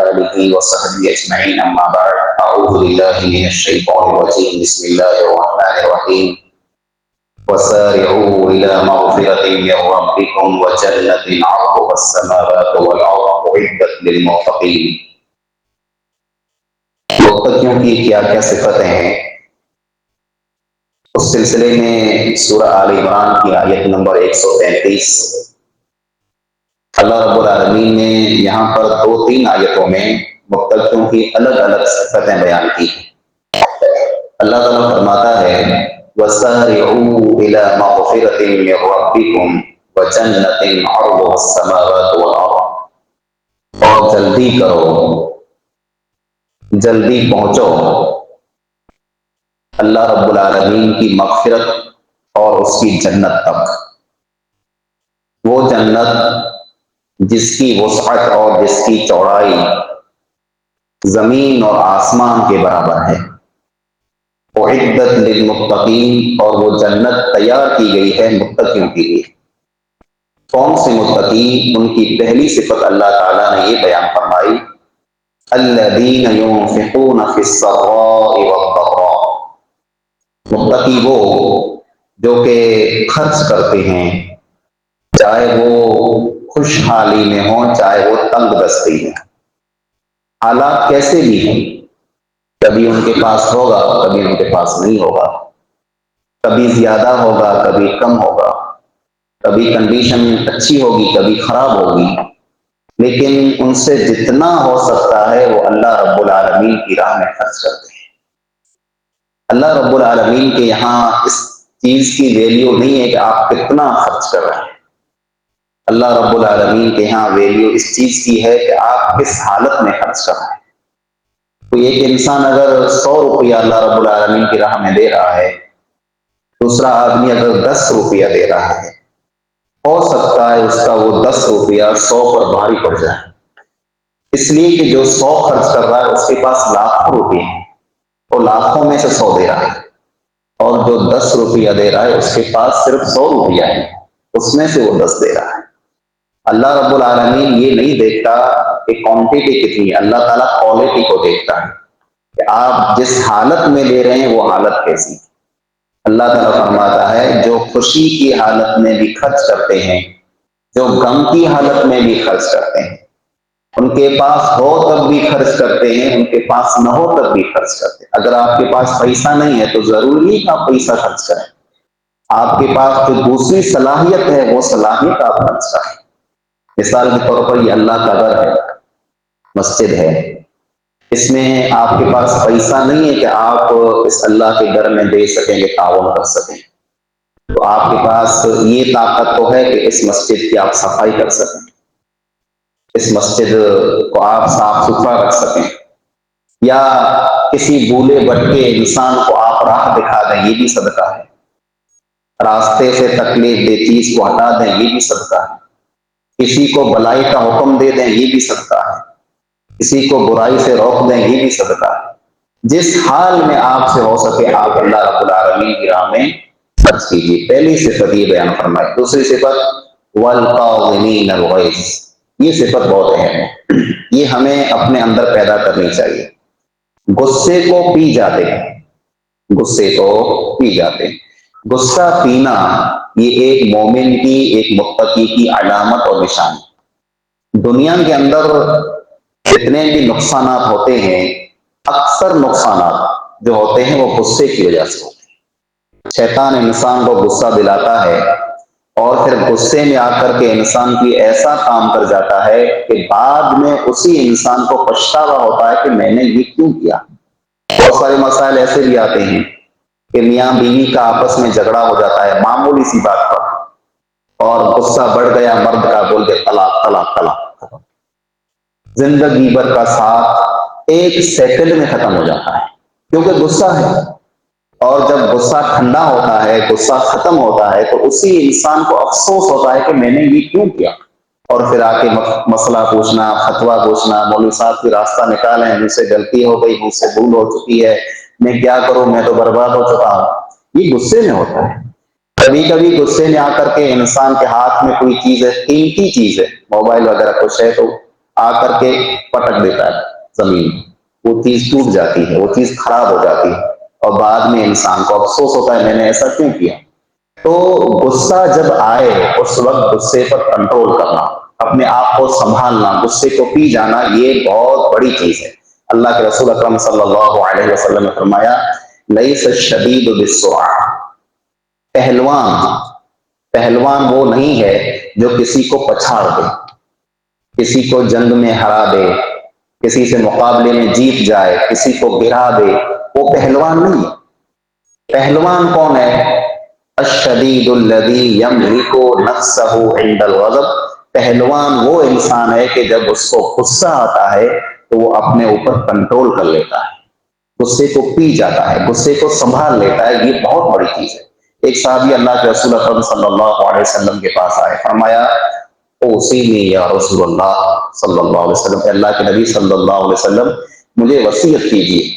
آله وصحبه أجمعين أما بعد أعوذ بالله من الشيطان الرجيم بسم الله الرحمن الرحيم وسارعوا إلى مغفرة من ربكم وجنة عرضها السماوات والأرض أعدت للمتقين. متقیوں کی کیا کیا صفتیں ہیں، اس سلسلے میں سورہ آل عمران کی آیت نمبر 133 اللہ رب العالمین نے یہاں پر 2-3 آیتوں میں متقیوں کی الگ الگ صفتیں بیان کی. اللہ تعالیٰ فرماتا ہے وَسَارِعُوا إِلَى مَغْفِرَةٍ مِّن رَّبِّكُمْ وَجَنَّةٍ عَرْضُهَا السَّمَاوَاتُ وَالْأَرْضُ، اور جلدی کرو، جلدی پہنچو اللہ رب العالمین کی مغفرت اور اس کی جنت تک. وہ جنت جس کی وسعت اور جس کی چوڑائی زمین اور آسمان کے برابر ہے. اعدت للمتقین، اور وہ جنت تیار کی گئی ہے متقیوں کے لیے. کون سے متقی؟ ان کی پہلی صفت اللہ تعالیٰ نے یہ بیان فرمائی الذین ينفقون فی السراء والضراء. متقی وہ جو کہ خرچ کرتے ہیں، چاہے وہ خوشحالی میں ہوں چاہے وہ تنگ دستی میں. حالات کیسے بھی ہیں، کبھی ان کے پاس ہوگا کبھی ان کے پاس نہیں ہوگا، کبھی زیادہ ہوگا کبھی کم ہوگا، کبھی کنڈیشن اچھی ہوگی کبھی خراب ہوگی، لیکن ان سے جتنا ہو سکتا ہے وہ اللہ رب العالمین کی راہ میں خرچ کرتے ہیں. اللہ رب العالمین کے یہاں اس چیز کی ویلیو نہیں ہے کہ آپ کتنا خرچ کر رہے ہیں. اللہ رب العالمین کے یہاں ویلیو اس چیز کی ہے کہ آپ کس حالت میں خرچ کر رہے ہیں. کوئی ایک انسان اگر 100 روپیہ اللہ رب العالمین کی راہ میں دے رہا ہے، دوسرا آدمی اگر 10 روپیہ دے رہا ہے، ہو سکتا ہے اس کا وہ 10 روپیہ 100 پر بھاری پڑ جائے، اس لیے کہ جو 100 خرچ کر رہا ہے اس کے پاس لاکھوں روپے ہیں، وہ لاکھوں میں سے 100 دے رہا ہے، اور جو 10 روپیہ دے رہا ہے اس کے پاس صرف 100 روپیہ ہے، اس میں سے وہ 10 دے رہا ہے. اللہ رب العالمین یہ نہیں دیکھتا کہ کوانٹٹی کتنی ہے، اللہ تعالیٰ کوالٹی کو دیکھتا ہے کہ آپ جس حالت میں لے رہے ہیں وہ حالت کیسی. اللہ تعالیٰ فرماتا ہے جو خوشی کی حالت میں بھی خرچ کرتے ہیں، جو غم کی حالت میں بھی خرچ کرتے ہیں، ان کے پاس ہو تب بھی خرچ کرتے ہیں، ان کے پاس نہ ہو تب بھی خرچ کرتے ہیں. اگر آپ کے پاس پیسہ نہیں ہے تو ضروری نہیں کہ آپ پیسہ خرچ کریں، آپ کے پاس جو دوسری صلاحیت ہے وہ صلاحیت آپ خرچ کریں. مثال کے طور پر یہ اللہ کا گھر ہے، مسجد ہے، اس میں آپ کے پاس پیسہ نہیں ہے کہ آپ اس اللہ کے گھر میں دے سکیں گے، تعاون کر سکیں، تو آپ کے پاس یہ طاقت تو ہے کہ اس مسجد کی آپ صفائی کر سکیں، اس مسجد کو آپ صاف ستھرا رکھ سکیں، یا کسی بھولے بھٹکے انسان کو آپ راہ دکھا دیں، یہ بھی صدقہ ہے. راستے سے تکلیف دہ چیز کو ہٹا دیں، یہ بھی صدقہ ہے. کسی کو بلائی کا حکم دے دیں، یہ بھی صدقہ ہے. کسی کو برائی سے روک دیں، یہ بھی صدقہ ہے. جس حال میں آپ سے ہو سکے آپ اللہ رب العالمین کی راہ میں خرچ کیجیے. پہلی صفت یہ بیان فرمائی. دوسری صفت والقاظمین الغیظ، یہ صفت بہت اہم ہے، یہ ہمیں اپنے اندر پیدا کرنی چاہیے. غصے کو پی جاتے ہیں، غصے کو پی جاتے ہیں. غصہ پینا یہ ایک مومن کی، ایک متقی کی علامت اور نشان. دنیا کے اندر جتنے بھی نقصانات ہوتے ہیں، اکثر نقصانات جو ہوتے ہیں وہ غصے کی وجہ سے ہوتے ہیں. شیطان انسان کو غصہ دلاتا ہے اور پھر غصے میں آ کر کے انسان کی ایسا کام کر جاتا ہے کہ بعد میں اسی انسان کو پچھتاوا ہوتا ہے کہ میں نے یہ کیوں کیا. بہت سارے مسائل ایسے بھی آتے ہیں کہ میاں بیوی کا آپس میں جھگڑا ہو جاتا ہے معمولی سی بات پر، اور غصہ بڑھ گیا مرد کا، بول کے طلاق طلاق طلاق. زندگی بھر کا ساتھ ایک سیکنڈ میں ختم ہو جاتا ہے کیونکہ غصہ ہے. اور جب غصہ ٹھنڈا ہوتا ہے، غصہ ختم ہوتا ہے، تو اسی انسان کو افسوس ہوتا ہے کہ میں نے یہ کیوں کیا. اور پھر آ کے مسئلہ پوچھنا، فتویٰ پوچھنا، مولوی صاحب کی راستہ نکالیں، مجھ سے غلطی ہو گئی، مجھ سے بھول ہو چکی ہے، میں کیا کروں، میں تو برباد ہو چکا ہوں. یہ غصے میں ہوتا ہے. کبھی کبھی غصے میں آ کر کے انسان کے ہاتھ میں کوئی چیز ہے، قیمتی چیز ہے، موبائل وغیرہ کچھ ہے، تو آ کر کے پٹک دیتا ہے زمین، وہ چیز ٹوٹ جاتی ہے، وہ چیز خراب ہو جاتی ہے، اور بعد میں انسان کو افسوس ہوتا ہے میں نے ایسا کیوں کیا۔ تو غصہ جب آئے اس وقت غصے پر کنٹرول کرنا، اپنے آپ کو سنبھالنا، غصے کو پی جانا، یہ بہت بڑی چیز ہے۔ اللہ کے رسول اکرم صلی اللہ علیہ وسلم نے فرمایا لیس الشدید بالسرعہ، پہلوان پہلوان وہ نہیں ہے جو کسی کو پچھاڑ دے، کسی کو جنگ میں ہرا دے، کسی سے مقابلے میں جیت جائے، کسی کو گرا دے، وہ پہلوان نہیں ہے۔ پہلوان کون ہے؟ الشدید الذی یملک نفسہ عند الغضب، پہلوان وہ انسان ہے کہ جب اس کو غصہ آتا ہے تو وہ اپنے اوپر کنٹرول کر لیتا ہے، غصے کو پی جاتا ہے، غصے کو سنبھال لیتا ہے، یہ بہت بڑی چیز ہے۔ ایک صحابی اللہ کے رسول اکرم صلی اللہ علیہ وسلم کے پاس آئے، فرمایا اوصینی یا رسول اللہ صلی اللہ علیہ وسلم، اللہ کے نبی صلی اللہ علیہ وسلم مجھے وصیت کیجیے،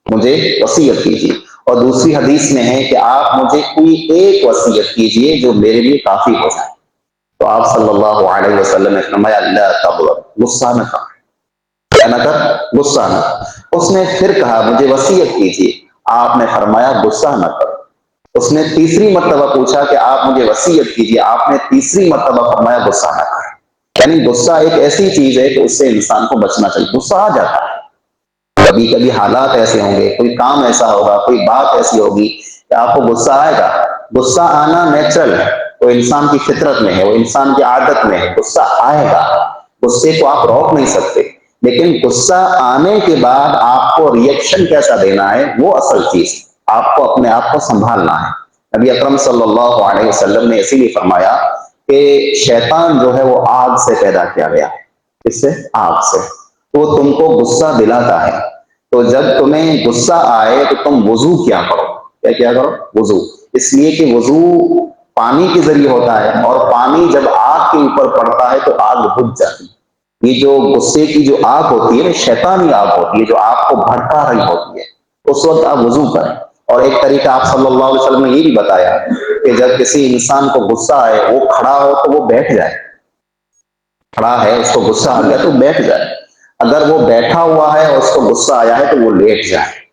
مجھے وصیت کیجیے۔ اور دوسری حدیث میں ہے کہ آپ مجھے کوئی ایک وصیت کیجیے جو میرے لیے کافی ہو جائے۔ تو آپ صلی اللہ علیہ وسلم نے فرمایا لا تغضب، غصہ نہ کر، کیا نہ کر؟ غصہ نہ کر۔ اس نے پھر کہا مجھے وصیت کیجیے، آپ نے فرمایا غصہ نہ کر۔ اس نے تیسری مرتبہ پوچھا کہ آپ مجھے وصیت کیجیے، آپ نے تیسری مرتبہ فرمایا غصہ نہ کر۔ یعنی غصہ ایک ایسی چیز ہے کہ اس سے انسان کو بچنا چاہیے۔ غصہ آ جاتا ہے، کبھی کبھی حالات ایسے ہوں گے، کوئی کام ایسا ہوگا، کوئی بات ایسی ہوگی کہ آپ کو غصہ آئے گا۔ غصہ آنا نیچرل ہے، وہ انسان کی فطرت میں ہے، وہ انسان کی عادت میں ہے، غصہ آئے گا، غصے کو آپ روک نہیں سکتے۔ لیکن غصہ آنے کے بعد آپ کو ریئیکشن کیسا دینا ہے وہ اصل چیز، آپ کو اپنے آپ کو سنبھالنا ہے۔ نبی اکرم صلی اللہ علیہ وسلم نے اسی لیے فرمایا کہ شیطان جو ہے وہ آگ سے پیدا کیا گیا ہے، اس سے آگ سے، وہ تم کو غصہ دلاتا ہے۔ تو جب تمہیں غصہ آئے تو تم وضو کیا کرو، کیا کرو؟ وضو، اس لیے کہ وضو پانی کے ذریعے ہوتا ہے، اور پانی جب آگ کے اوپر پڑتا ہے تو آگ بجھ جاتی ہے۔ یہ جو غصے کی جو آگ ہوتی ہے شیطانی آگ ہوتی ہے جو آپ کو بھڑکا رہی ہوتی ہے، اس وقت آپ وضو کریں۔ اور ایک طریقہ آپ صلی اللہ علیہ وسلم نے یہ بھی بتایا کہ جب کسی انسان کو غصہ آئے وہ کھڑا ہو تو وہ بیٹھ جائے، کھڑا ہے اس کو غصہ آ گیا تو بیٹھ جائے، اگر وہ بیٹھا ہوا ہے اور اس کو غصہ آیا ہے تو وہ لیٹ جائے۔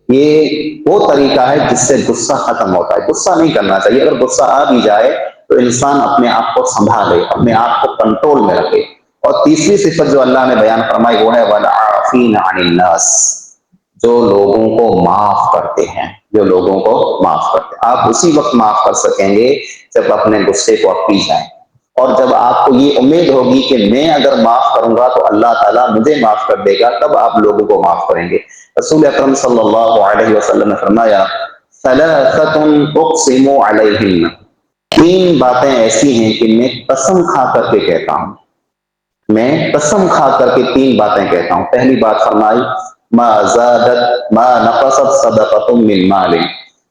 یہ وہ طریقہ ہے جس سے غصہ ختم ہوتا ہے۔ غصہ نہیں کرنا چاہیے، اگر غصہ آ بھی جائے تو انسان اپنے آپ کو سنبھالے، اپنے آپ کو کنٹرول میں رکھے۔ اور تیسری صفت جو اللہ نے بیان فرمائی وہ ہے والعافین عن الناس، جو لوگوں کو معاف کرتے ہیں، جو لوگوں کو معاف کرتے ہیں۔ آپ اسی وقت معاف کر سکیں گے جب اپنے غصے کو آپ پی جائیں، اور جب آپ کو یہ امید ہوگی کہ میں اگر معاف کروں گا تو اللہ تعالیٰ مجھے معاف کر دے گا، تب آپ لوگوں کو معاف کریں گے۔ رسول اکرم صلی اللہ علیہ وسلم نے فرمایا ثلاثۃ اقسم علیہن، تین باتیں ایسی ہیں کہ میں قسم کھا کر کے کہتا ہوں، میں قسم کھا کر کے تین باتیں کہتا ہوں۔ پہلی بات فرمائی ما زادت ما نقصت صدقۃ من مال،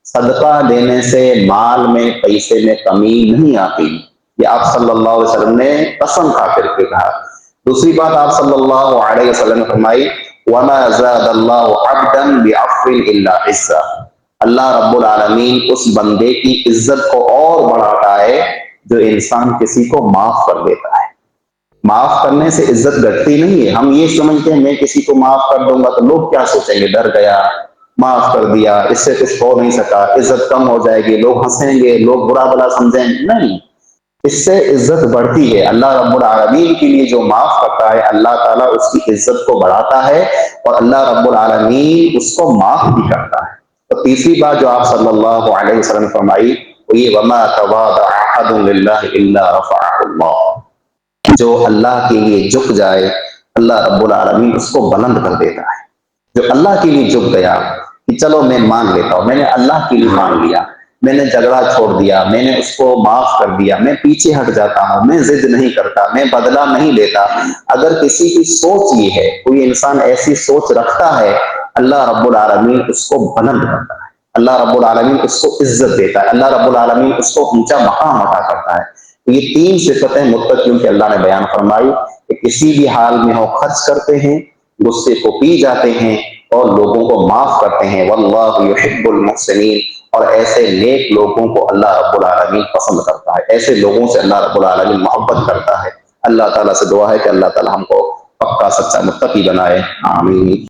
صدقہ دینے سے مال میں، پیسے میں کمی نہیں آتی، یہ آپ صلی اللہ علیہ وسلم نے قسم کھا کر کے کہا۔ دوسری بات آپ صلی اللہ علیہ وسلم نے فرمائی وما زاد اللہ عبدا بعفو الا عزا، اللہ رب العالمین اس بندے کی عزت کو اور بڑھاتا ہے جو انسان کسی کو معاف کر دیتا ہے۔ معاف کرنے سے عزت گھٹتی نہیں ہے۔ ہم یہ سمجھتے ہیں میں کسی کو معاف کر دوں گا تو لوگ کیا سوچیں گے، ڈر گیا، معاف کر دیا، اس سے کچھ ہو نہیں سکا، عزت کم ہو جائے گی، لوگ ہنسیں گے، لوگ برا بلا سمجھیں گے۔ نہیں، اس سے عزت بڑھتی ہے۔ اللہ رب العالمین کے لیے جو معاف کرتا ہے اللہ تعالیٰ اس کی عزت کو بڑھاتا ہے، اور اللہ رب العالمین اس کو معاف بھی کرتا ہے۔ تو تیسری بات جو آپ صلی اللہ علیہ وسلم نے فرمائی وہ یہ وما تواضع احد للہ الا رفعہ اللہ، جو اللہ کے لیے جھک جائے اللہ رب العالمین اس کو بلند کر دیتا ہے۔ جو اللہ کے لیے جھک گیا کہ چلو میں مان لیتا ہوں، میں نے اللہ کے لیے مان لیا، میں نے جھگڑا چھوڑ دیا، میں نے اس کو معاف کر دیا، میں پیچھے ہٹ جاتا ہوں، میں ضد نہیں کرتا، میں بدلہ نہیں لیتا۔ اگر کسی کی سوچ یہ ہے، کوئی انسان ایسی سوچ رکھتا ہے، اللہ رب العالمین اس کو بلند کرتا ہے، اللہ رب العالمین اس کو عزت دیتا ہے، اللہ رب العالمین اس کو اونچا مقام عطا کرتا ہے۔ یہ تین صفتیں متقیوں کی اللہ نے بیان فرمائی کہ کسی بھی حال میں ہو خرچ کرتے ہیں، غصے کو پی جاتے ہیں، اور لوگوں کو معاف کرتے ہیں۔ واللہ یحب المحسنین، اور ایسے نیک لوگوں کو اللہ رب العالمین پسند کرتا ہے، ایسے لوگوں سے اللہ رب العالمین محبت کرتا ہے۔ اللہ تعالیٰ سے دعا ہے کہ اللہ تعالیٰ ہم کو پکا سچا متقی بنائے. آمین.